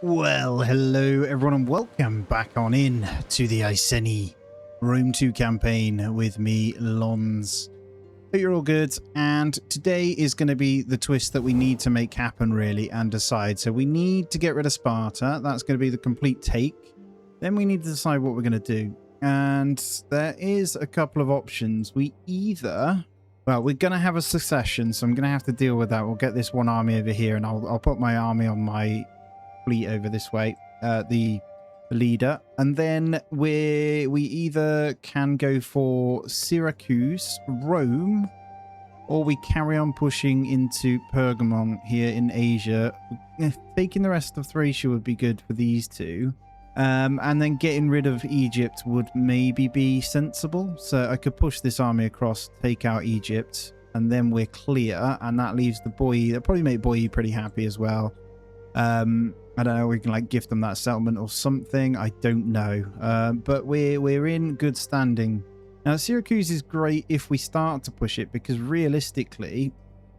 Well, hello everyone and welcome back on in to the Iceni Rome 2 campaign with me, Lons. Hope you're all good, and today is going to be the twist that we need to make happen really and decide. So we need to get rid of Sparta. That's going to be the complete take. Then we need to decide what we're going to do. And there is a couple of options. We either... Well, we're going to have a succession, so I'm going to have to deal with that. We'll get this one army over here, and I'll put my army on my fleet over this way, the leader. And then we either can go for Syracuse, Rome, or we carry on pushing into Pergamon here in Asia. Taking the rest of Thracia would be good for these two. And then getting rid of Egypt would maybe be sensible. So I could push this army across, take out Egypt, and then we're clear. And that leaves the Boii. That'll probably make Boii pretty happy as well. I don't know. We can like gift them that settlement or something. I don't know. But we're in good standing. Now Syracuse is great if we start to push it, because realistically,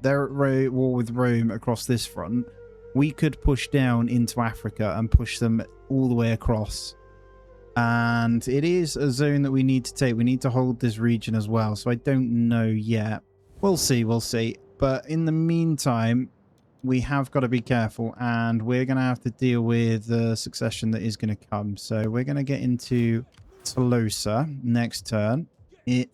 they're at war with Rome across this front. We could push down into Africa and push them all the way across. And it is a zone that we need to take. We need to hold this region as well. So I don't know yet. We'll see, we'll see. But in the meantime, we have got to be careful. And we're going to have to deal with the succession that is going to come. So we're going to get into Tolosa next turn.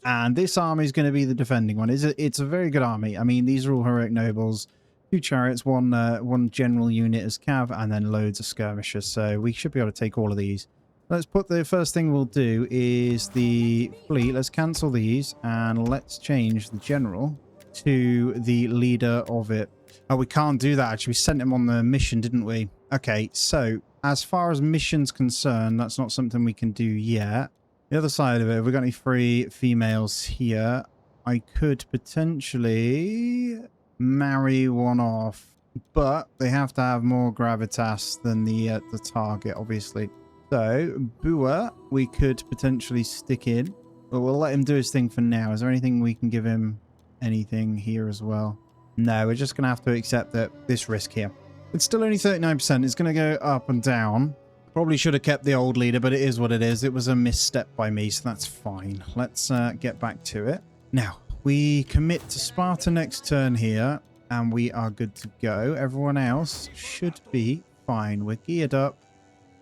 And this army is going to be the defending one. It's a very good army. I mean, these are all heroic nobles. 2 chariots, one general unit as cav, and then loads of skirmishers. So we should be able to take all of these. Let's put the first thing we'll do is the fleet. Let's cancel these and let's change the general to the leader of it. Oh, we can't do that actually. We sent him on the mission, didn't we? Okay, so as far as missions concerned, that's not something we can do yet. The other side of it, have we got any free females here? I could potentially marry one off, but they have to have more gravitas than the target, obviously. So Bua we could potentially stick in, but we'll let him do his thing for now. Is there anything we can give him? Anything here as well? No, we're just gonna have to accept that this risk here. It's still only 39%. It's gonna go up and down. Probably should have kept the old leader, but it is what it is. It was a misstep by me, so that's fine. Let's get back to it now. We commit to Sparta next turn here, and we are good to go. Everyone else should be fine. We're geared up.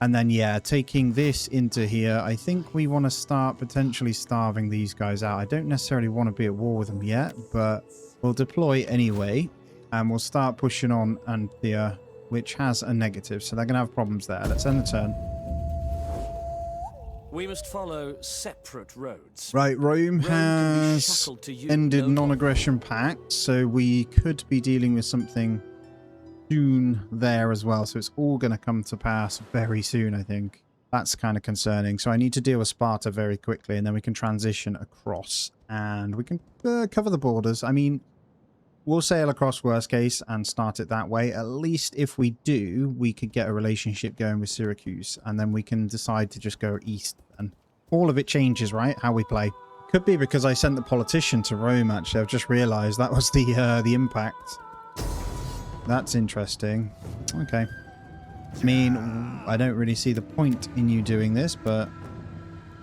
And then, yeah, taking this into here, I think we want to start potentially starving these guys out. I don't necessarily want to be at war with them yet, but we'll deploy anyway. And we'll start pushing on Anthea, which has a negative. So they're going to have problems there. Let's end the turn. We must follow separate roads. Right, Rome has ended non-aggression pact, so we could be dealing with something soon there as well. So it's all going to come to pass very soon, I think. That's kind of concerning. So I need to deal with Sparta very quickly, and then we can transition across, and we can cover the borders. I mean, we'll sail across worst case and start it that way. At least if we do, we could get a relationship going with Syracuse, and then we can decide to just go east. And all of it changes, right? How we play. Could be because I sent the politician to Rome, actually. I've just realized that was the impact. That's interesting. Okay. I mean, I don't really see the point in you doing this, but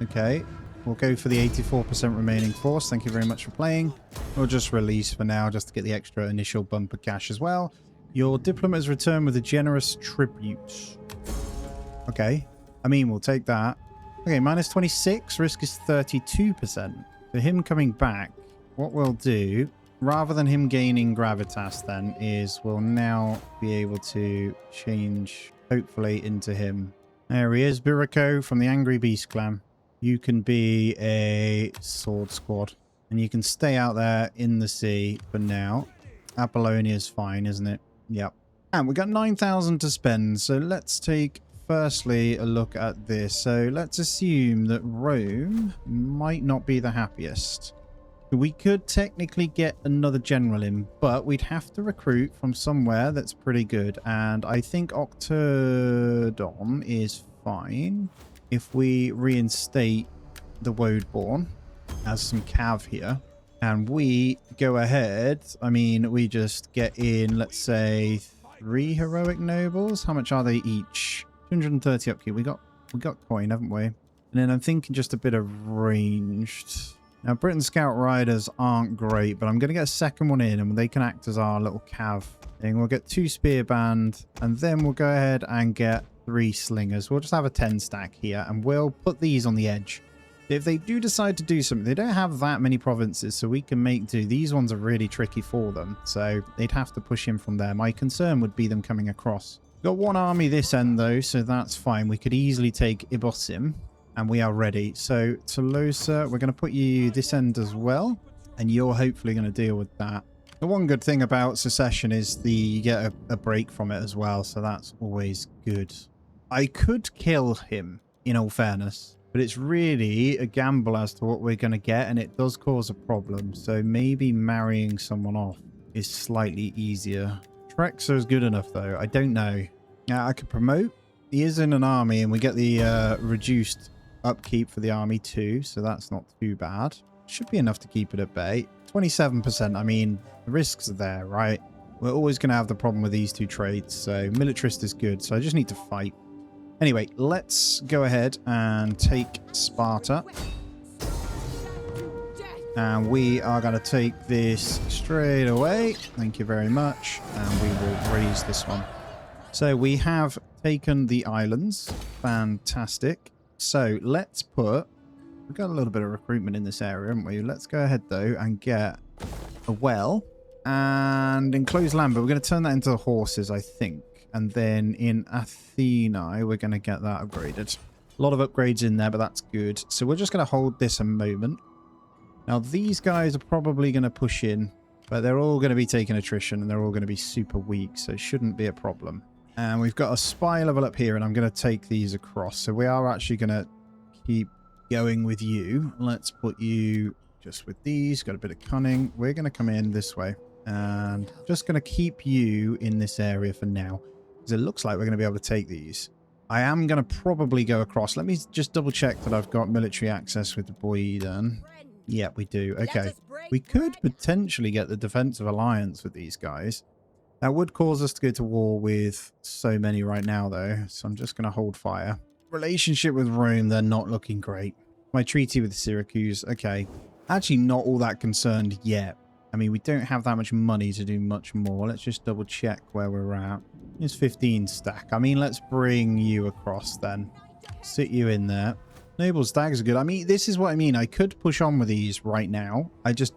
okay. We'll go for the 84% remaining force. Thank you very much for playing. We'll just release for now, just to get the extra initial bumper cash as well. Your diplomat has returned with a generous tribute. Okay. I mean, we'll take that. Okay, minus 26. Risk is 32%. For him coming back, what we'll do, rather than him gaining gravitas then, is we'll now be able to change, hopefully, into him. There he is, Burako from the Angry Beast clan. You can be a sword squad, and you can stay out there in the sea for now. Apollonia's fine, isn't it? Yep. And we got 9,000 to spend, so let's take firstly a look at this. So let's assume that Rome might not be the happiest. We could technically get another general in, but we'd have to recruit from somewhere that's pretty good. And I think Octodon is fine if we reinstate the Woadborn as some cav here. And we go ahead. I mean, we just get in, let's say, 3 heroic nobles. How much are they each? 230 upkeep. We got coin, haven't we? And then I'm thinking just a bit of ranged. Now, Britain Scout Riders aren't great, but I'm going to get a second one in, and they can act as our little cav thing. We'll get 2 spear band, and then we'll go ahead and get 3 slingers. We'll just have a 10 stack here, and we'll put these on the edge. If they do decide to do something, they don't have that many provinces, so we can make do. These ones are really tricky for them, so they'd have to push in from there. My concern would be them coming across. Got 1 army this end, though, so that's fine. We could easily take Ibosim, and we are ready. So, Tolosa, we're going to put you this end as well, and you're hopefully going to deal with that. The one good thing about secession is you get a break from it as well, so that's always good. I could kill him, in all fairness. But it's really a gamble as to what we're going to get, and it does cause a problem. So maybe marrying someone off is slightly easier. Trexer is good enough, though. I don't know. Now, I could promote. He is in an army, and we get the reduced upkeep for the army too, so that's not too bad. Should be enough to keep it at bay. 27%, I mean, the risks are there, right? We're always going to have the problem with these 2 traits, so militarist is good, so I just need to fight. Anyway, let's go ahead and take Sparta. And we are going to take this straight away. Thank you very much. And we will raise this one. So we have taken the islands. Fantastic. So let's put... We've got a little bit of recruitment in this area, haven't we? Let's go ahead, though, and get a well. And enclosed land, but we're going to turn that into horses, I think. And then in Athena, we're going to get that upgraded. A lot of upgrades in there, but that's good. So we're just going to hold this a moment. Now, these guys are probably going to push in, but they're all going to be taking attrition, and they're all going to be super weak, so it shouldn't be a problem. And we've got a spy level up here, and I'm going to take these across. So we are actually going to keep going with you. Let's put you just with these. Got a bit of cunning. We're going to come in this way, and just going to keep you in this area for now. It looks like we're going to be able to take these. I am going to probably go across. Let me just double check that I've got military access with the Boyden. Yeah, we do. Okay. We could potentially get the defensive alliance with these guys. That would cause us to go to war with so many right now, though. So I'm just going to hold fire. Relationship with Rome, they're not looking great. My treaty with Syracuse. Okay. Actually, not all that concerned yet. I mean, we don't have that much money to do much more. Let's just double check where we're at. It's 15 stack. I mean, let's bring you across then. Sit you in there. Noble stags are good. I mean, this is what I mean. I could push on with these right now. I just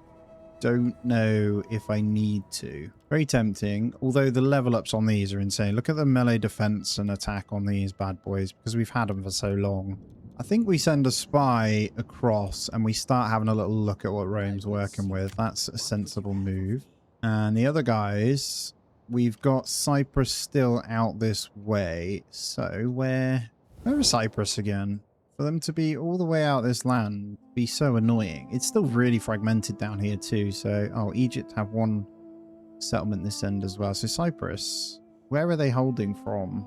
don't know if I need to. Very tempting. Although the level ups on these are insane. Look at the melee defense and attack on these bad boys because we've had them for so long. I think we send a spy across and we start having a little look at what Rome's working with. That's a sensible move. And the other guys, we've got Cyprus still out this way. So where is Cyprus again? For them to be all the way out this land be so annoying. It's still really fragmented down here too. So, oh, Egypt have one settlement this end as well. So Cyprus, where are they holding from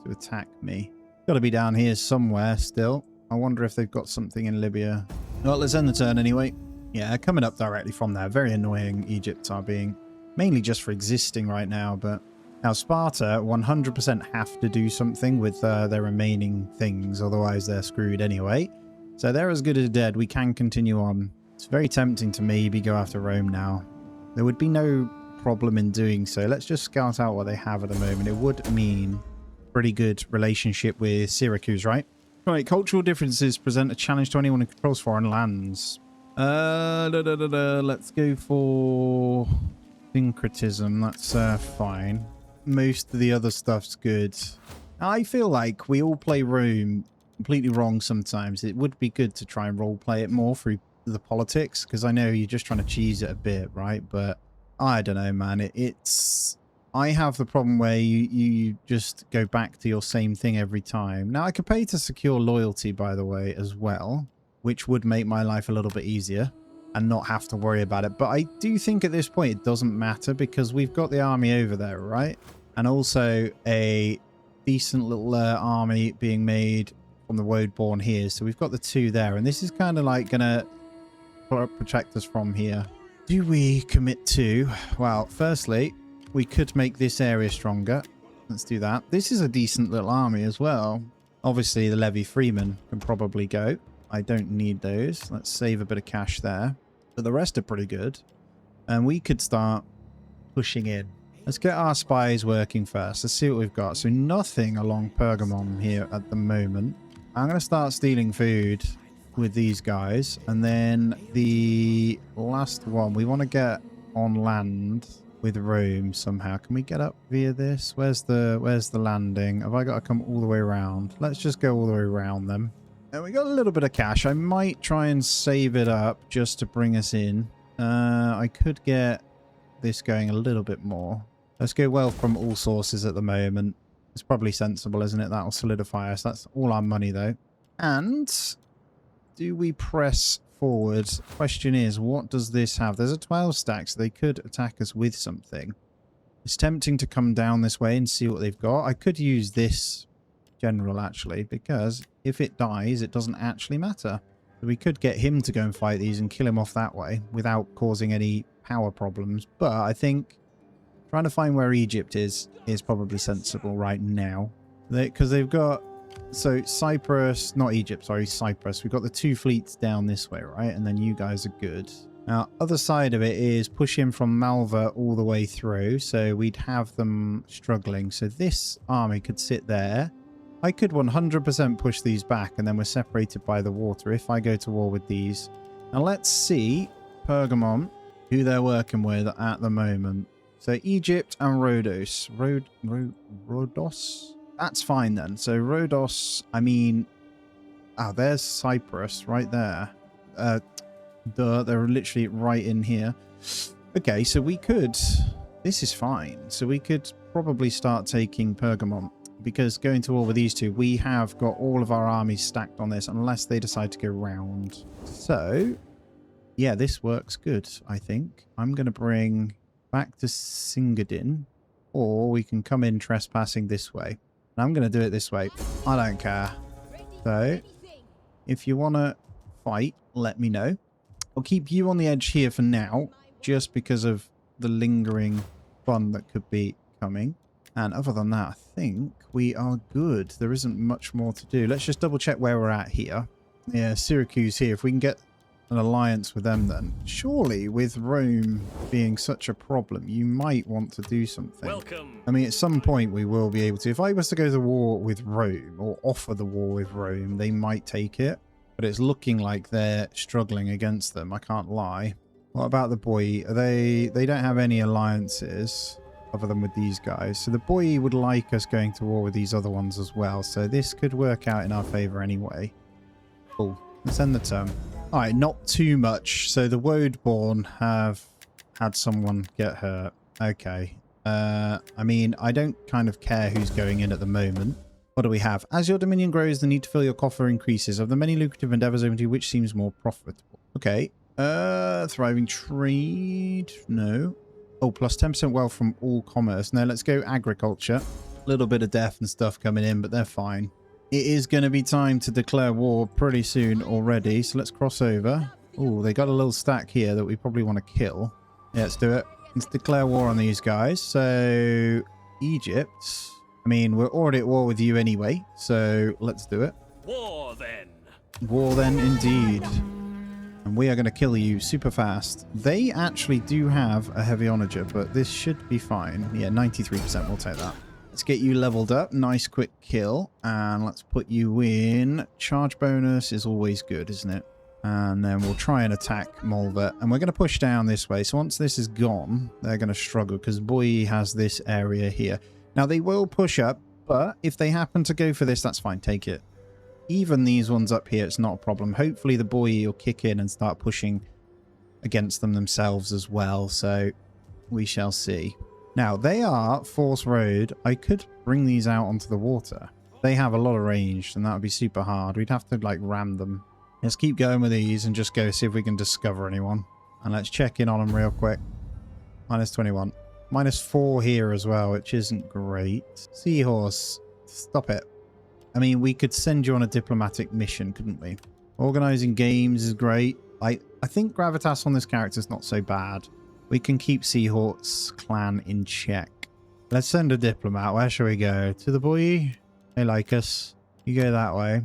to attack me? Got to be down here somewhere still. I wonder if they've got something in Libya. Well, let's end the turn anyway. Yeah, coming up directly from there. Very annoying Egypt are being. Mainly just for existing right now, but now Sparta 100% have to do something with their remaining things, otherwise they're screwed anyway. So they're as good as dead. We can continue on. It's very tempting to maybe go after Rome now. There would be no problem in doing so. Let's just scout out what they have at the moment. It would mean pretty good relationship with Syracuse, right? Right, cultural differences present a challenge to anyone who controls foreign lands. Let's go for syncretism. That's fine. Most of the other stuff's good. I feel like we all play Rome completely wrong sometimes. It would be good to try and roleplay it more through the politics, because I know you're just trying to cheese it a bit, right? But I don't know, man. I have the problem where you just go back to your same thing every time. Now, I could pay to secure loyalty, by the way, as well, which would make my life a little bit easier and not have to worry about it. But I do think at this point it doesn't matter because we've got the army over there, right? And also a decent little army being made from the Woadborn here. So we've got the 2 there. And this is kind of like going to protect us from here. Do we commit to? Well, firstly, we could make this area stronger. Let's do that. This is a decent little army as well. Obviously, the levy freemen can probably go. I don't need those. Let's save a bit of cash there. But the rest are pretty good. And we could start pushing in. Let's get our spies working first. Let's see what we've got. So nothing along Pergamon here at the moment. I'm going to start stealing food with these guys. And then the last one, we want to get on land with Rome somehow. Can we get up via this? Where's the landing? Have I got to come all the way around? Let's just go all the way around them. And we got a little bit of cash. I might try and save it up just to bring us in. I could get this going a little bit more. Let's go wealth from all sources at the moment. It's probably sensible, isn't it? That'll solidify us. That's all our money, though. And do we press forward? Question is, what does this have? There's a 12 stack, so they could attack us with something. It's tempting to come down this way and see what they've got. I could use this general, actually, because if it dies, it doesn't actually matter. So we could get him to go and fight these and kill him off that way without causing any power problems. But I think trying to find where Egypt is probably sensible right now. Because they've got... So Cyprus, not Egypt, sorry, Cyprus. We've got the 2 fleets down this way, right? And then you guys are good. Now, other side of it is push him from Malva all the way through. So we'd have them struggling. So this army could sit there. I could 100% push these back, and then we're separated by the water if I go to war with these. Now let's see Pergamon, who they're working with at the moment. So Egypt and Rhodos. Rhodos? That's fine then. So Rhodos, I mean... Oh, there's Cyprus right there. They're literally right in here. Okay, so we could... This is fine. So we could probably start taking Pergamon. Because going to war with these two, we have got all of our armies stacked on this unless they decide to go round. So, yeah, this works good, I think. I'm going to bring back to Singadin, or we can come in trespassing this way. And I'm going to do it this way. I don't care. So, if you want to fight, let me know. I'll keep you on the edge here for now, just because of the lingering fun that could be coming. And other than that, I think we are good. There isn't much more to do. Let's just double check where we're at here. Yeah, Syracuse here. If we can get an alliance with them then. Surely with Rome being such a problem, you might want to do something. Welcome. I mean, at some point we will be able to. If I was to go to war with Rome or offer the war with Rome, they might take it. But it's looking like they're struggling against them. I can't lie. What about the boy? They don't have any alliances other than with these guys. So the boy would like us going to war with these other ones as well. So this could work out in our favor anyway. Cool. Let's end the turn. All right, not too much. So the Woadborn have had someone get hurt. Okay. I mean, I don't kind of care who's going in at the moment. What do we have? As your dominion grows, the need to fill your coffer increases. Of the many lucrative endeavors open to you, which seems more profitable? Okay. Thriving trade. No. Oh, plus 10% wealth from all commerce. Now let's go agriculture. A little bit of death and stuff coming in, but they're fine. It is going to be time to declare war pretty soon already. So let's cross over. Oh, they got a little stack here that we probably want to kill. Yeah, let's do it. Let's declare war on these guys. So Egypt. I mean, we're already at war with you anyway. So let's do it. War then. War then indeed. And we are going to kill you super fast. They actually do have a heavy onager, but this should be fine. Yeah, 93%. We'll take that. Let's get you leveled up. Nice quick kill. And let's put you in. Charge bonus is always good, isn't it? And then we'll try and attack Malva. And we're going to push down this way. So once this is gone, they're going to struggle because Boy has this area here. Now, they will push up, but if they happen to go for this, that's fine. Take it. Even these ones up here, it's not a problem. Hopefully the boy will kick in and start pushing against them themselves as well. So we shall see. Now, they are Force Road. I could bring these out onto the water. They have a lot of range, and that would be super hard. We'd have to, like, ram them. Let's keep going with these and just go see if we can discover anyone. And let's check in on them real quick. Minus 21. Minus 4 here as well, which isn't great. Seahorse. Stop it. I mean, we could send you on a diplomatic mission, couldn't we? Organizing games is great. I think gravitas on this character is not so bad. We can keep Seahorse clan in check. Let's send a diplomat. Where shall we go? To the boy? They like us. You go that way.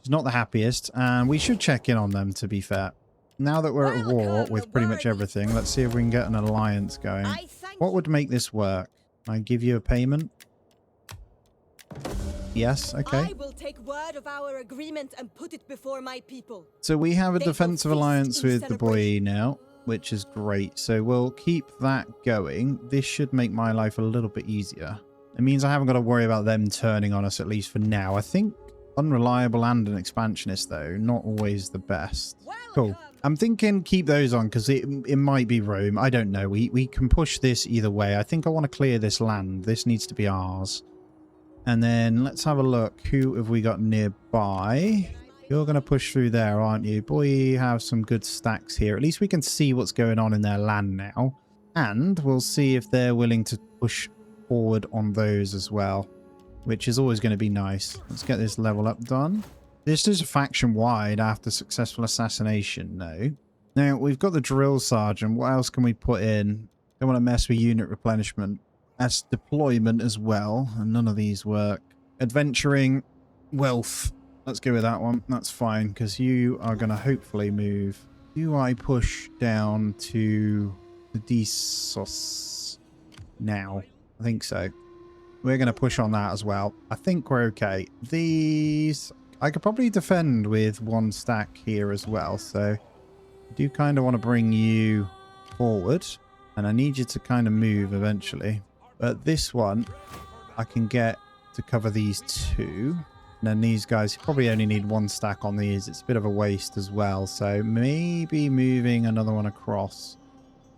He's not the happiest. And we should check in on them, to be fair. Now that we're at war with pretty much everything, let's see if we can get an alliance going. What would make this work? I give you a payment? Yes, okay. I will take word of our agreement and put it before my people. So we have a They will defensive feast alliance in with the boy celebration. now, which is great. So we'll keep that going. This should make my life a little bit easier. It means I haven't got to worry about them turning on us, at least for now. I think unreliable and an expansionist, though, not always the best. Cool. I'm thinking keep those on because it might be Rome. I don't know. We can push this either way. I think I want to clear this land. This needs to be ours. And then let's have a look. Who have we got nearby? You're going to push through there, aren't you? Boy, you have some good stacks here. At least we can see what's going on in their land now. And we'll see if they're willing to push forward on those as well, which is always going to be nice. Let's get this level up done. This is faction-wide after successful assassination, no. Now, we've got the drill sergeant. What else can we put in? Don't want to mess with unit replenishment. That's deployment as well, and none of these work. Adventuring, wealth. Let's go with that one. That's fine, because you are going to hopefully move. Do I push down to the Desos now? I think so. We're going to push on that as well. I think we're okay. These, I could probably defend with one stack here as well. So I do kind of want to bring you forward. And I need you to kind of move eventually. But this one, I can get to cover these two. And then these guys probably only need one stack on these. It's a bit of a waste as well. So maybe moving another one across.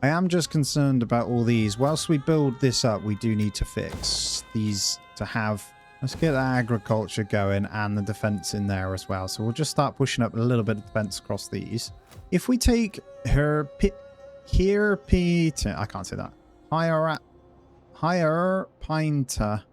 I am just concerned about all these. Whilst we build this up, we do need to fix these to have... Let's get the agriculture going and the defense in there as well. So we'll just start pushing up a little bit of defense across these. If we take her... I can't say that. Higher Pinter.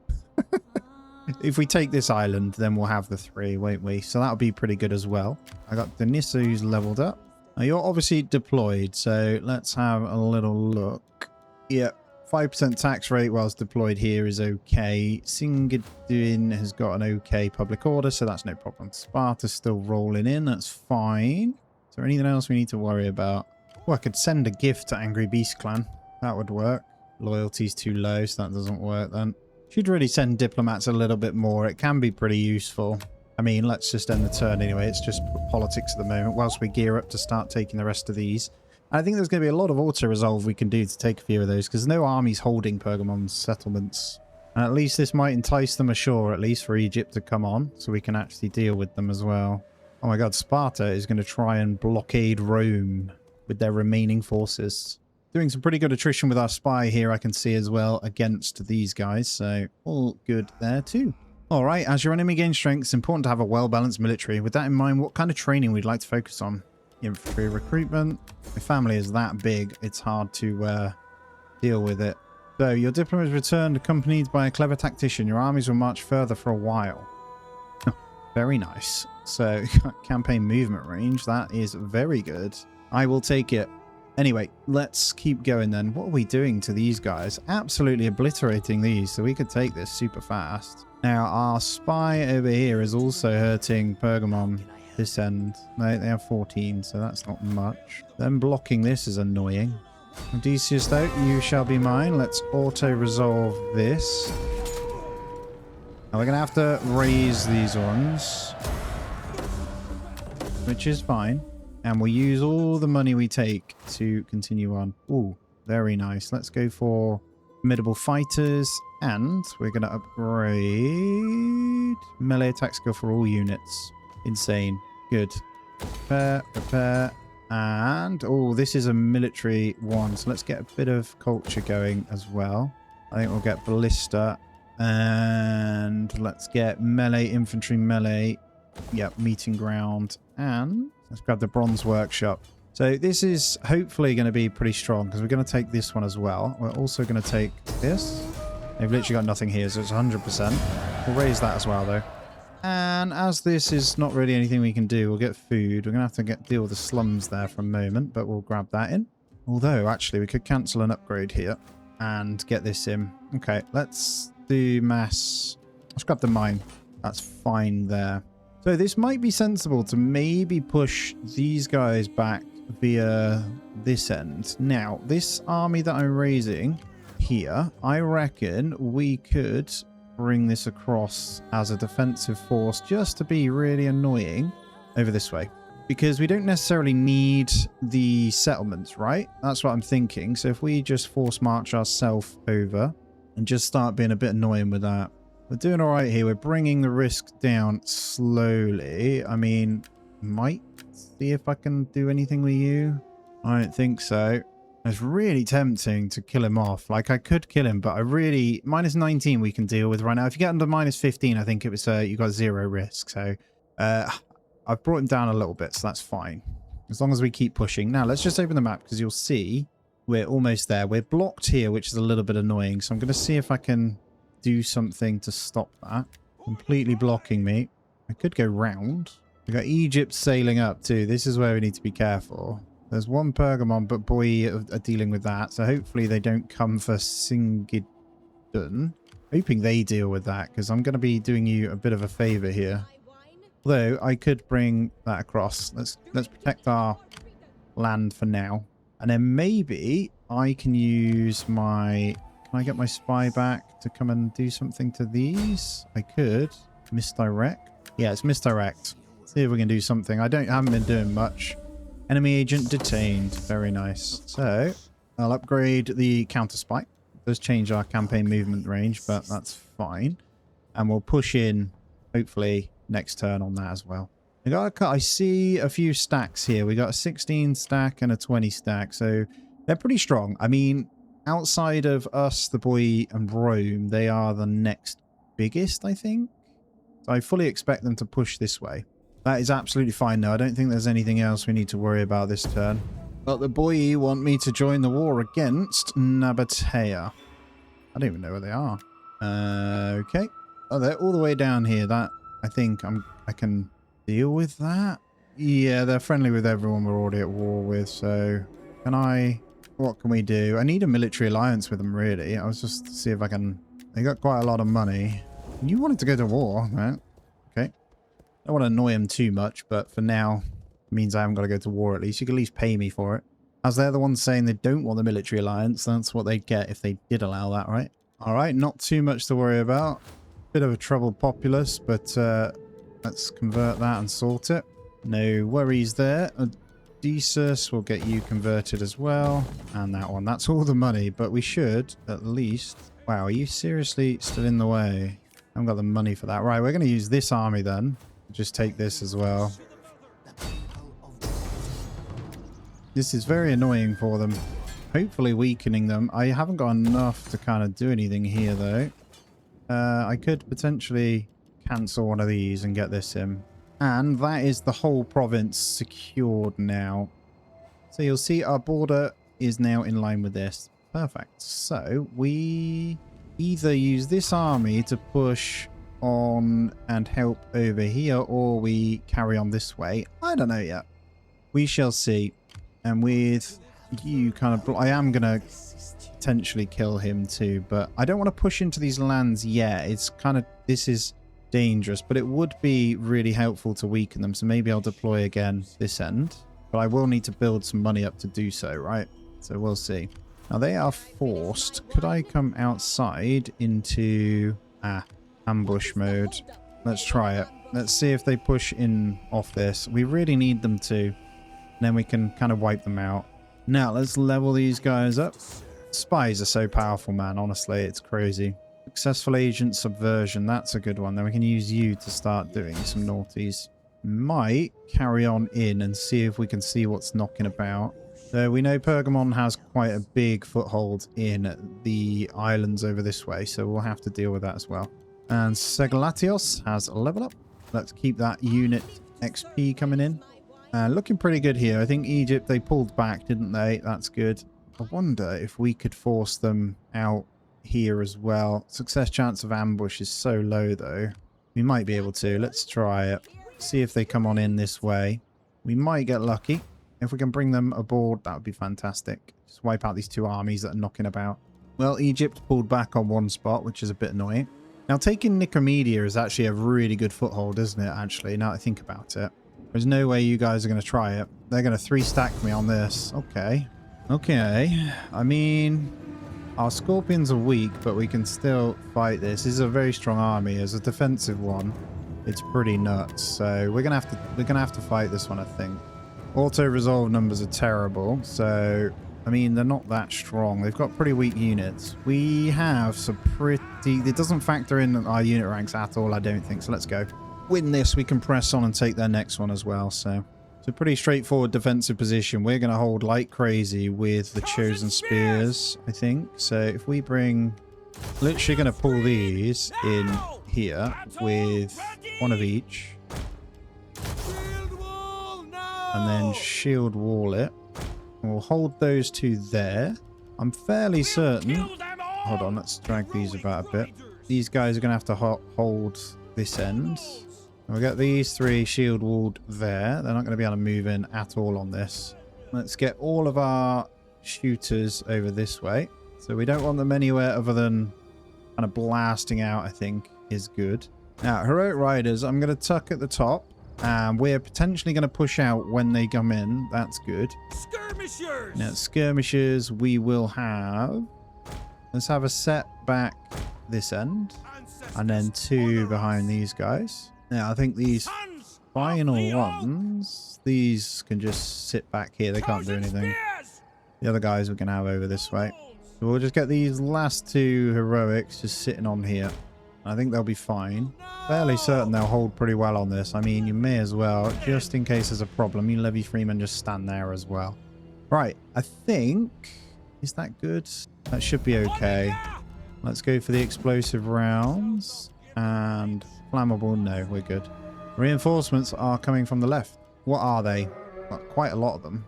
If we take this island, then we'll have the 3, won't we? So that'll be pretty good as well. I got Denissa who's leveled up. Now you're obviously deployed, so let's have a little look. Yeah, 5% tax rate whilst deployed here is okay. Singaduin has got an okay public order, so that's no problem. Sparta's still rolling in, that's fine. Is there anything else we need to worry about? Oh, I could send a gift to Angry Beast Clan. That would work. Loyalty's too low, so that doesn't work then. Should really send diplomats a little bit more. It can be pretty useful. I mean, let's just end the turn anyway. It's just politics at the moment whilst we gear up to start taking the rest of these. I think there's going to be a lot of auto-resolve we can do to take a few of those because no armies holding Pergamon's settlements. And at least this might entice them ashore, at least for Egypt to come on, so we can actually deal with them as well. Oh my god, Sparta is going to try and blockade Rome with their remaining forces. Doing some pretty good attrition with our spy here, I can see as well, against these guys. So, all good there too. Alright, as your enemy gains strength, it's important to have a well-balanced military. With that in mind, what kind of training we'd like to focus on? Infantry recruitment. My family is that big, it's hard to deal with it. So, your diplomat returned accompanied by a clever tactician. Your armies will march further for a while. Very nice. So, campaign movement range, that is very good. I will take it. Anyway, let's keep going then. What are we doing to these guys? Absolutely obliterating these, so we could take this super fast. Now, our spy over here is also hurting Pergamon this end. No, they have 14, so that's not much. Them blocking this is annoying. Odysseus, though, you shall be mine. Let's auto-resolve this. Now, we're going to have to raise these ones, which is fine. And we'll use all the money we take to continue on. Ooh, very nice. Let's go for formidable fighters. And we're going to upgrade melee attack skill for all units. Insane. Good. Repair. And, oh, this is a military one. So let's get a bit of culture going as well. I think we'll get ballista. And let's get melee, infantry, melee. Yep, meeting ground. And let's grab the bronze workshop. So this is hopefully going to be pretty strong because we're going to take this one as well. We're also going to take this. They've literally got nothing here, so it's 100%. We'll raise that as well, though. And as this is not really anything we can do, we'll get food. We're going to have to deal with the slums there for a moment, but we'll grab that in. Although, actually, we could cancel an upgrade here. and get this in. Okay, let's do mass. Let's grab the mine. That's fine there. So this might be sensible to maybe push these guys back via this end. Now, this army that I'm raising here, I reckon we could bring this across as a defensive force just to be really annoying over this way. Because we don't necessarily need the settlements, right? That's what I'm thinking. So if we just force march ourselves over and just start being a bit annoying with that. We're doing all right here. We're bringing the risk down slowly. I mean, might see if I can do anything with you. I don't think so. It's really tempting to kill him off. Like, I could kill him, but I really... minus 19 we can deal with right now. If you get under minus 15, I think it was you got 0 risk. So, I've brought him down a little bit, so that's fine. As long as we keep pushing. Now, let's just open the map, because you'll see we're almost there. We're blocked here, which is a little bit annoying. So I'm going to see if I can do something to stop that. Completely blocking me. I could go round. We've got Egypt sailing up too. This is where we need to be careful. There's one Pergamon, but boy are dealing with that. So hopefully they don't come for Singidun. Hoping they deal with that, because I'm going to be doing you a bit of a favor here. Although I could bring that across. Let's protect our land for now. And then maybe I can use my... Can I get my spy back to come and do something to these? I could. Misdirect. Yeah, it's misdirect. See if we can do something. I haven't been doing much. Enemy agent detained. Very nice. So, I'll upgrade the counter spy. It does change our campaign movement range, but that's fine. And we'll push in, hopefully, next turn on that as well. I see a few stacks here. We got a 16 stack and a 20 stack. So, they're pretty strong. I mean... outside of us, the boy, and Rome, they are the next biggest, I think. So I fully expect them to push this way. That is absolutely fine, though. I don't think there's anything else we need to worry about this turn. But the boy want me to join the war against Nabatea. I don't even know where they are. Okay. Oh, they're all the way down here. That, I think I can deal with that. Yeah, they're friendly with everyone we're already at war with, so... Can I... What can we do? I need a military alliance with them, really. I was just to see if I can... They got quite a lot of money. You wanted to go to war, right? Okay. I don't want to annoy them too much, but for now, it means I haven't got to go to war at least. You can at least pay me for it. As they're the ones saying they don't want the military alliance, that's what they'd get if they did allow that, right? Alright, not too much to worry about. Bit of a troubled populace, but let's convert that and sort it. No worries there. Odysseus will get you converted as well. And that one. That's all the money, but we should at least... Wow, are you seriously still in the way? I haven't got the money for that. Right, we're going to use this army then. Just take this as well. This is very annoying for them. Hopefully weakening them. I haven't got enough to kind of do anything here, though. I could potentially cancel one of these and get this in. And that is the whole province secured now. So you'll see our border is now in line with this. Perfect. So we either use this army to push on and help over here, or we carry on this way. I don't know yet. We shall see. And with you kind of... I am going to potentially kill him too, but I don't want to push into these lands yet. It's kind of... This is dangerous, but it would be really helpful to weaken them. So maybe I'll deploy again this end. But I will need to build some money up to do so, right? So we'll see. Now they are forced. Could I come outside into ambush mode? Let's try it. Let's see if they push in off this. We really need them to. And then we can kind of wipe them out. Now let's level these guys up. Spies are so powerful, man. Honestly, it's crazy. Successful agent subversion. That's a good one. Then we can use you to start doing some naughties. Might carry on in and see if we can see what's knocking about. So we know Pergamon has quite a big foothold in the islands over this way, so we'll have to deal with that as well. And Segalatios has a level up. Let's keep that unit XP coming in. Looking pretty good here. I think Egypt, they pulled back, didn't they? That's good. I wonder if we could force them out here as well. Success chance of ambush is so low, though. We might be able to. Let's try it. See if they come on in this way. We might get lucky. If we can bring them aboard, that would be fantastic. Just wipe out these two armies that are knocking about. Well, Egypt pulled back on one spot, which is a bit annoying. Now, taking Nicomedia is actually a really good foothold, isn't it, actually, now that I think about it. There's no way you guys are going to try it. They're going to 3-stack me on this. Okay. Okay. I mean, our Scorpions are weak, but we can still fight this. This is a very strong army. As a defensive one, it's pretty nuts. So we're gonna have to fight this one, I think. Auto-resolve numbers are terrible, so I mean, they're not that strong. They've got pretty weak units. We have some pretty... It doesn't factor in our unit ranks at all, I don't think. So let's go. Win this, we can press on and take their next one as well. So it's a pretty straightforward defensive position. We're going to hold like crazy with the Chosen Spears, I think. So if we bring... Literally going to pull these in here with one of each. And then shield wall it. We'll hold those two there. I'm fairly certain... Hold on, let's drag these about a bit. These guys are going to have to hold this end. We'll get these 3 shield walled there. They're not going to be able to move in at all on this. Let's get all of our shooters over this way. So we don't want them anywhere other than kind of blasting out, I think, is good. Now, Heroic Riders, I'm going to tuck at the top. We're potentially going to push out when they come in. That's good. Skirmishers! Now, skirmishers, we will have... Let's have a set back this end. And then 2 behind these guys. Now, I think these final ones... These can just sit back here. They can't do anything. The other guys we can have over this way. So we'll just get these last 2 heroics just sitting on here. I think they'll be fine. Fairly certain they'll hold pretty well on this. I mean, you may as well, just in case there's a problem. You Levy Freeman just stand there as well. Right, I think... Is that good? That should be okay. Let's go for the explosive rounds. And flammable, no, we're good. Reinforcements are coming from the left. What are they? Well, quite a lot of them.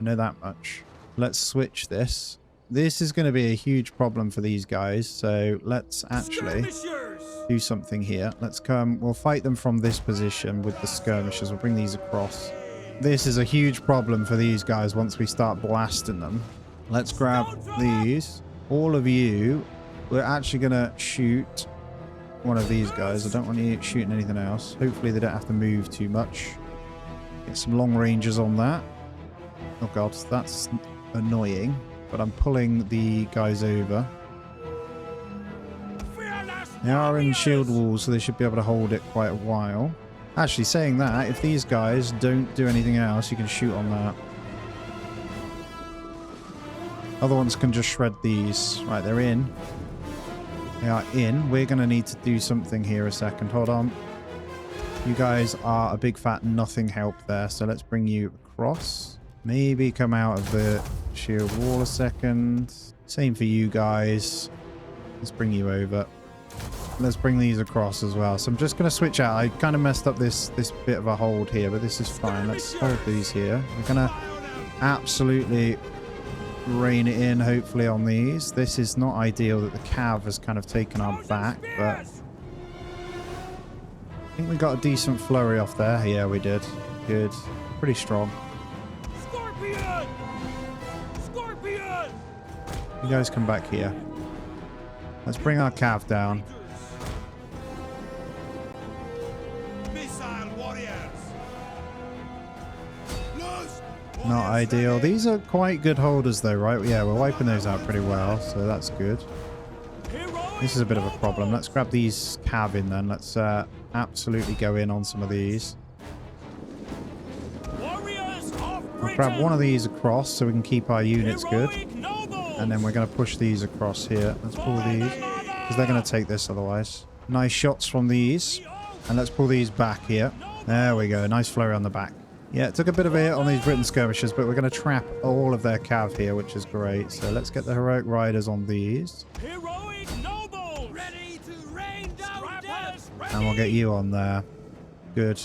I know that much. Let's switch this. This is going to be a huge problem for these guys. So let's actually do something here. Let's come. We'll fight them from this position with the skirmishers. We'll bring these across. This is a huge problem for these guys once we start blasting them. Let's grab these. All of you, we're actually going to shoot one of these guys. I don't want you shooting anything else. Hopefully they don't have to move too much. Get some long ranges on that. Oh god, that's annoying. But I'm pulling the guys over. They are in shield walls, so they should be able to hold it quite a while. Actually, saying that, if these guys don't do anything else, you can shoot on that. Other ones can just shred these. Right, they're in. They are in. We're going to need to do something here a second. Hold on. You guys are a big fat nothing help there, so let's bring you across. Maybe come out of the shield wall a second. Same for you guys. Let's bring you over. Let's bring these across as well. So I'm just going to switch out. I kind of messed up this bit of a hold here, but this is fine. Let's hold these here. We're going to absolutely rein it in, hopefully, on these. This is not ideal that the cav has kind of taken our back, but... I think we got a decent flurry off there. Yeah, we did. Good. Pretty strong. Scorpion! Scorpion! You guys come back here. Let's bring our cav down. Missile warriors! Not ideal. These are quite good holders though, right? Yeah, we're wiping those out pretty well, so that's good. This is a bit of a problem. Let's grab these cav in then. Let's absolutely go in on some of these. We'll grab one of these across so we can keep our units good. And then we're going to push these across here. Let's pull these, because they're going to take this otherwise. Nice shots from these. And let's pull these back here. There we go. Nice flurry on the back. Yeah, it took a bit of a hit on these Britain skirmishers, but we're going to trap all of their cav here, which is great. So let's get the heroic riders on these. Heroic nobles! Ready to rain down death! And we'll get you on there. Good.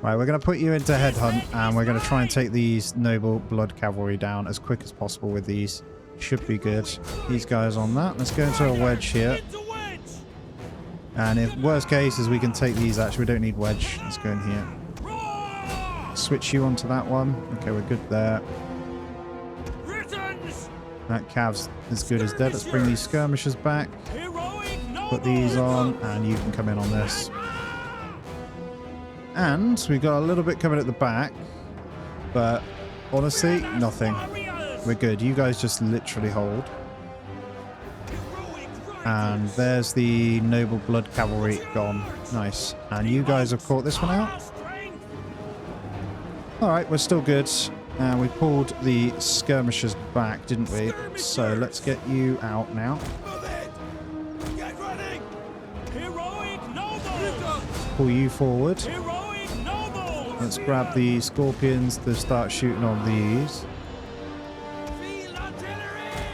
Right, we're going to put you into headhunt, and we're going to try and take these noble blood cavalry down as quick as possible with these. Should be good. These guys on that. Let's go into a wedge here. And if worst case is we can take these, actually we don't need wedge. Let's go in here. Switch you onto that one. Okay, we're good there. That cav's as good as dead. Let's bring these skirmishers back. Put these on, and you can come in on this. And we've got a little bit coming at the back, but honestly, nothing. We're good. You guys just literally hold. And there's the noble blood cavalry gone. Nice. And you guys have caught this one out. Alright, we're still good. And we pulled the skirmishers back, didn't we? So let's get you out now. Pull you forward. Let's grab the scorpions to start shooting on these.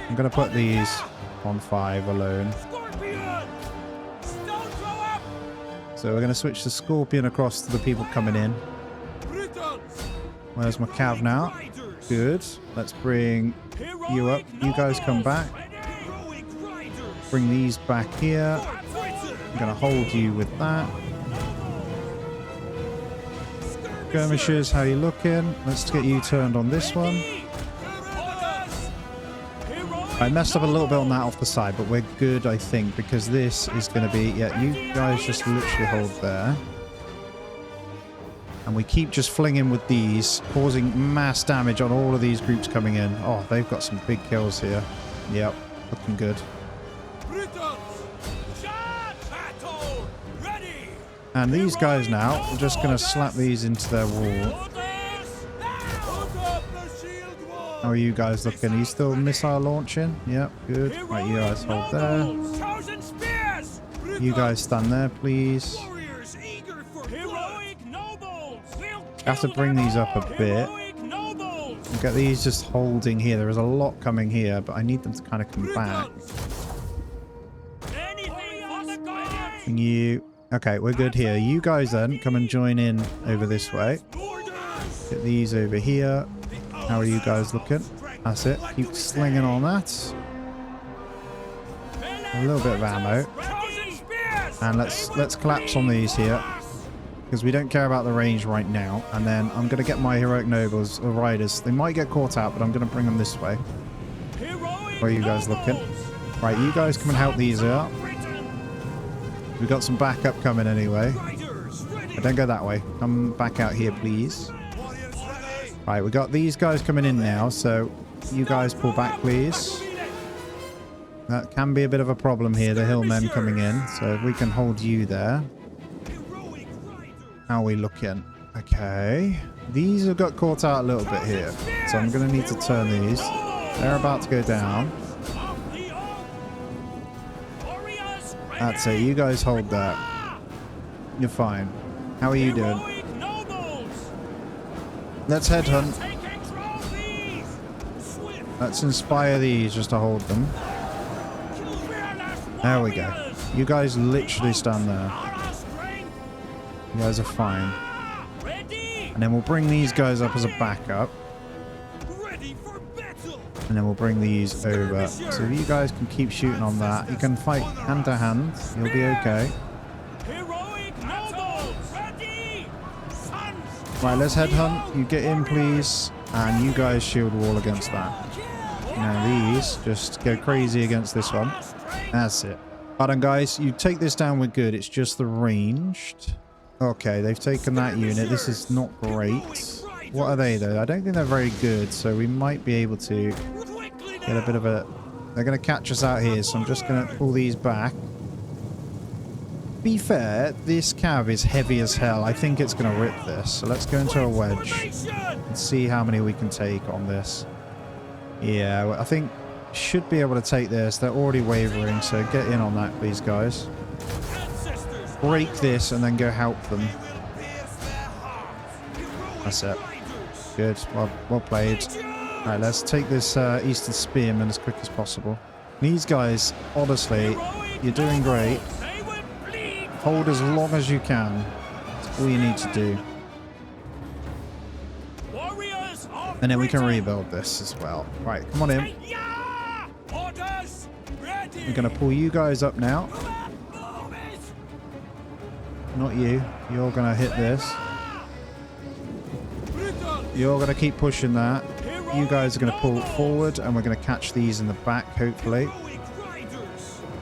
I'm going to put these on 5 alone. So we're going to switch the scorpion across to the people coming in. Where's my cav now? Good. Let's bring you up. You guys come back. Bring these back here. I'm going to hold you with that. Skirmishers, how you looking? Let's get you turned on this one. I messed up a little bit on that off the side, but we're good, I think, because this is going to be... Yeah, you guys just literally hold there. And we keep just flinging with these, causing mass damage on all of these groups coming in. Oh, they've got some big kills here. Yep, looking good. And these guys now, we're just going to slap these into their wall. How are you guys looking? Are you still missile launching? Yep, good. Right, you guys hold there. You guys stand there, please. I have to bring these up a bit. We'll get these just holding here. There is a lot coming here, but I need them to kind of come back. And you... Okay, we're good here. You guys then, come and join in over this way. Get these over here. How are you guys looking? That's it. Keep slinging on that. A little bit of ammo. And let's collapse on these here. Because we don't care about the range right now. And then I'm going to get my heroic nobles or riders. They might get caught out, but I'm going to bring them this way. Where are you guys looking? Right, you guys come and help these out. We've got some backup coming anyway. But don't go that way. Come back out here, please. Right, we got these guys coming in now, so you guys pull back, please. That can be a bit of a problem here, the hillmen coming in. So if we can hold you there. How are we looking? Okay. These have got caught out a little bit here. So I'm going to need to turn these. They're about to go down. That's it. You guys hold that. You're fine. How are you doing? Let's headhunt. Let's inspire these just to hold them. There we go. You guys literally stand there. You guys are fine. And then we'll bring these guys up as a backup. And then we'll bring these over. So if you guys can keep shooting on that, you can fight hand to hand. You'll be okay. Right, let's headhunt. You get in, please. And you guys shield wall against that. Now these just go crazy against this one. That's it. Pardon, guys. You take this down, we're good. It's just the ranged. Okay, they've taken that unit. This is not great. What are they, though? I don't think they're very good, so we might be able to get a bit of a... They're going to catch us out here, so I'm just going to pull these back. To be fair, this cav is heavy as hell. I think it's going to rip this. So let's go into a wedge and see how many we can take on this. Yeah, I think should be able to take this. They're already wavering, so get in on that, please, guys. Break this and then go help them. That's it. Good. Well played. Alright, let's take this Eastern Spearman as quick as possible. These guys, honestly, you're doing great. Hold as long as you can. That's all you need to do. And then we can rebuild this as well. Right, come on in. We're going to pull you guys up now. Not you. You're going to hit this. You're going to keep pushing that. you guys are going to pull forward, and we're going to catch these in the back, hopefully.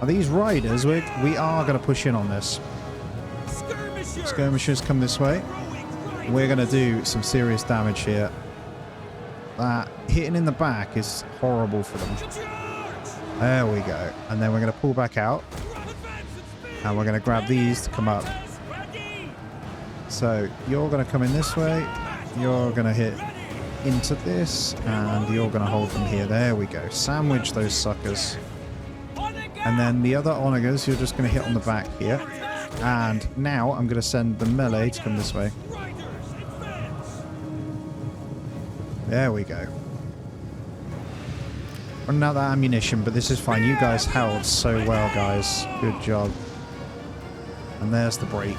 Are these riders? We are going to push in on this. Skirmishers come this way. We're going to do some serious damage here. That hitting in the back is horrible for them. There we go. And then we're going to pull back out. And we're going to grab these to come up. So you're going to come in this way. You're going to hit into this. And you're going to hold them here. There we go. Sandwich those suckers. And then the other onagers, you're just going to hit on the back here. And now I'm going to send the melee to come this way. There we go. Running out that ammunition, but this is fine. You guys held so well, guys. Good job. And there's the break.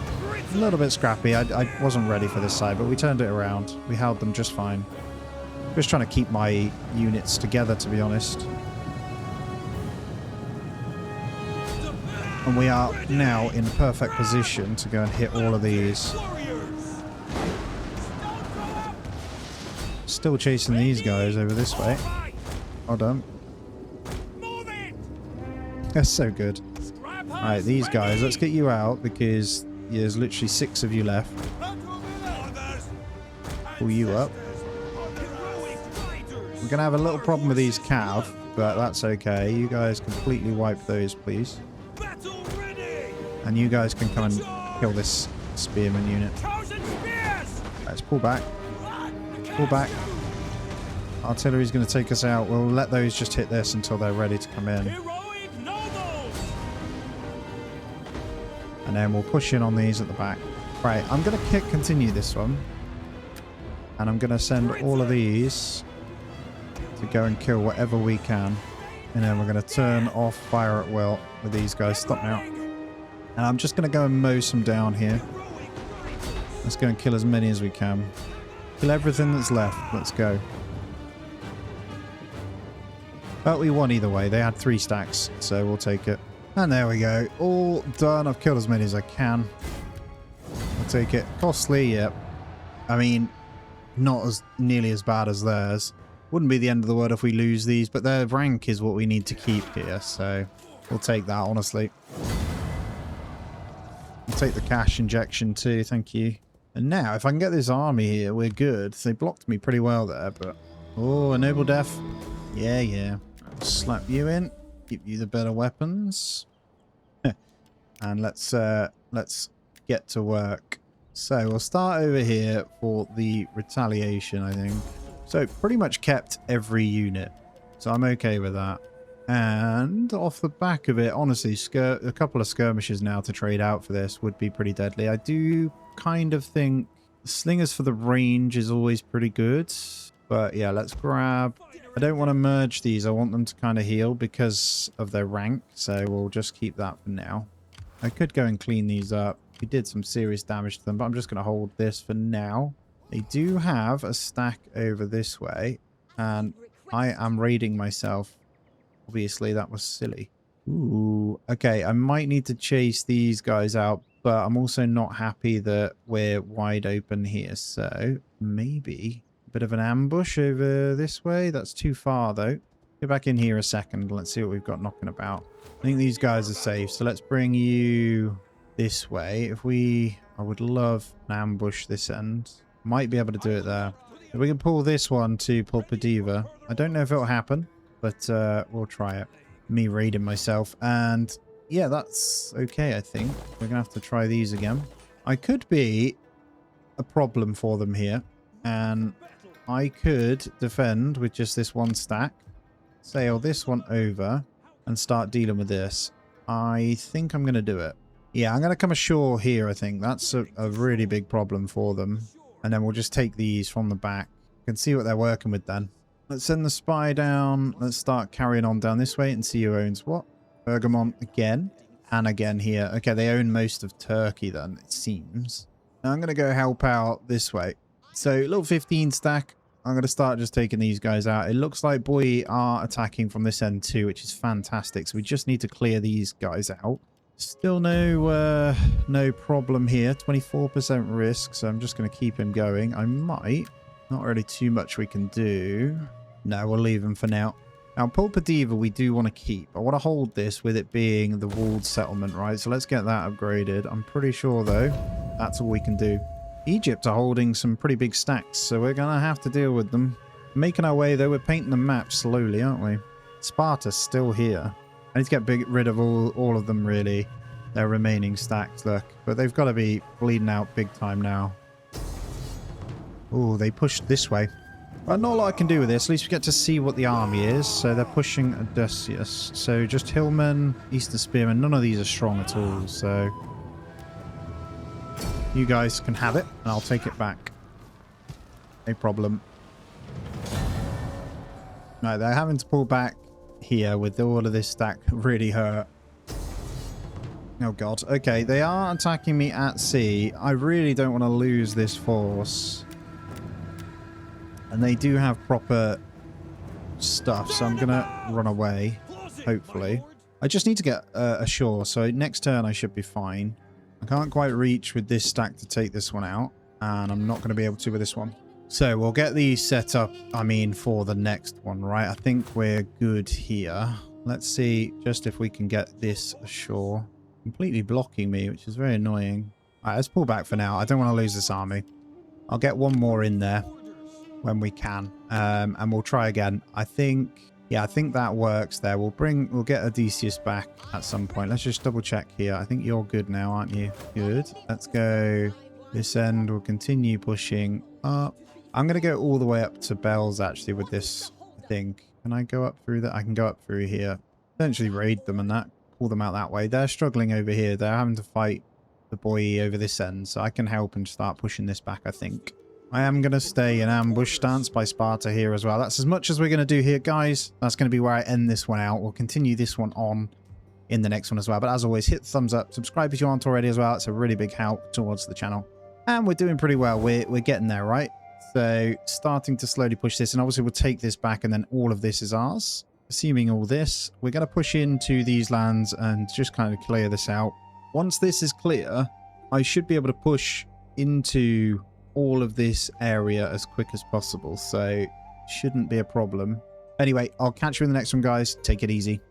A little bit scrappy. I wasn't ready for this side, but we turned it around. We held them just fine. Just trying to keep my units together, to be honest. And we are now in perfect position to go and hit all of these. Still chasing these guys over this way. Well done. That's so good. Alright, these guys, let's get you out because there's literally 6 of you left. Pull you up. We're going to have a little problem with these cav, but that's okay. You guys completely wipe those, please. And you guys can come and kill this spearman unit. Let's pull back. Pull back. Artillery's going to take us out. We'll let those just hit this until they're ready to come in. And then we'll push in on these at the back. Right, I'm going to continue this one. And I'm going to send all of these to go and kill whatever we can. And then we're going to turn off fire at will with these guys. Stop now. And I'm just going to go and mow some down here. Let's go and kill as many as we can. Kill everything that's left. Let's go. But we won either way. They had 3 stacks, so we'll take it. And there we go. All done. I've killed as many as I can. I'll take it. Costly, yep. I mean, not as nearly as bad as theirs. Wouldn't be the end of the world if we lose these, but their rank is what we need to keep here, so we'll take that, honestly. We'll take the cash injection too, thank you. And now, if I can get this army here, we're good. They blocked me pretty well there, but... Oh, a noble death. Yeah, yeah. I'll slap you in. Give you the better weapons. And let's get to work. So we'll start over here for the retaliation, I think. So pretty much kept every unit. So I'm okay with that. And off the back of it, honestly, a couple of skirmishes now to trade out for this would be pretty deadly. I do kind of think the slingers for the range is always pretty good. But yeah, let's grab... I don't want to merge these. I want them to kind of heal because of their rank. So we'll just keep that for now. I could go and clean these up. We did some serious damage to them, but I'm just going to hold this for now. They do have a stack over this way. And I am raiding myself. Obviously, that was silly. Ooh. Okay, I might need to chase these guys out. But I'm also not happy that we're wide open here. So maybe... bit of an ambush over this way. That's too far though. Go back in here a second. Let's see what we've got knocking about. I think these guys are safe. So let's bring you this way. If we... I would love an ambush this end. Might be able to do it there. If we can pull this one to Pulpadiva. I don't know if it'll happen, but we'll try it. Me raiding myself. And yeah, that's okay, I think. We're going to have to try these again. I could be a problem for them here. And I could defend with just this one stack. Sail this one over and start dealing with this. I think I'm going to do it. Yeah, I'm going to come ashore here, I think. That's a really big problem for them. And then we'll just take these from the back. You can see what they're working with then. Let's send the spy down. Let's start carrying on down this way and see who owns what. Bergamont again. And again here. Okay, they own most of Turkey then, it seems. Now I'm going to go help out this way. So, little 15 stack. I'm going to start just taking these guys out. It looks like Boy are attacking from this end too, which is fantastic. So we just need to clear these guys out. Still no problem here. 24% risk, so I'm just going to keep him going. I might Not really too much we can do. No, we'll leave them for now. Now, Pulpadiva we do want to keep. I want to hold this with it being the walled settlement, right? So let's get that upgraded. I'm pretty sure, though, that's all we can do. Egypt are holding some pretty big stacks, so we're going to have to deal with them. Making our way, though, we're painting the map slowly, aren't we? Sparta's still here. I need to get rid of all of them, really. Their remaining stacks, look. But they've got to be bleeding out big time now. Oh, they pushed this way. But not a lot I can do with this. At least we get to see what the army is. So they're pushing Odysseus. So just Hillmen, Eastern Spearmen. None of these are strong at all. So you guys can have it, and I'll take it back. No problem. No, they're having to pull back here with all of this stack. Really hurt. Oh, God. Okay, they are attacking me at sea. I really don't want to lose this force. And they do have proper stuff, so I'm going to run away, hopefully. I just need to get ashore, so next turn I should be fine. I can't quite reach with this stack to take this one out, and I'm not going to be able to with this one. So we'll get these set up, for the next one, right? I think we're good here. Let's see just if we can get this ashore. Completely blocking me, which is very annoying. All right, let's pull back for now. I don't want to lose this army. I'll get one more in there when we can, and we'll try again. I think that works there. We'll get Odysseus back at some point. Let's just double check here. I think you're good now, aren't you? Good. Let's go this end. We'll continue pushing up. I'm going to go all the way up to Bells, actually, with this, I think. Can I go up through that? I can go up through here. Potentially raid them and that. Pull them out that way. They're struggling over here. They're having to fight the boy over this end, so I can help and start pushing this back, I think. I am going to stay in ambush stance by Sparta here as well. That's as much as we're going to do here, guys. That's going to be where I end this one out. We'll continue this one on in the next one as well. But as always, hit the thumbs up. Subscribe if you aren't already as well. It's a really big help towards the channel. And we're doing pretty well. We're getting there, right? So starting to slowly push this. And obviously we'll take this back and then all of this is ours. Assuming all this, we're going to push into these lands and just kind of clear this out. Once this is clear, I should be able to push into all of this area as quick as possible, so shouldn't be a problem. Anyway, I'll catch you in the next one, guys. Take it easy.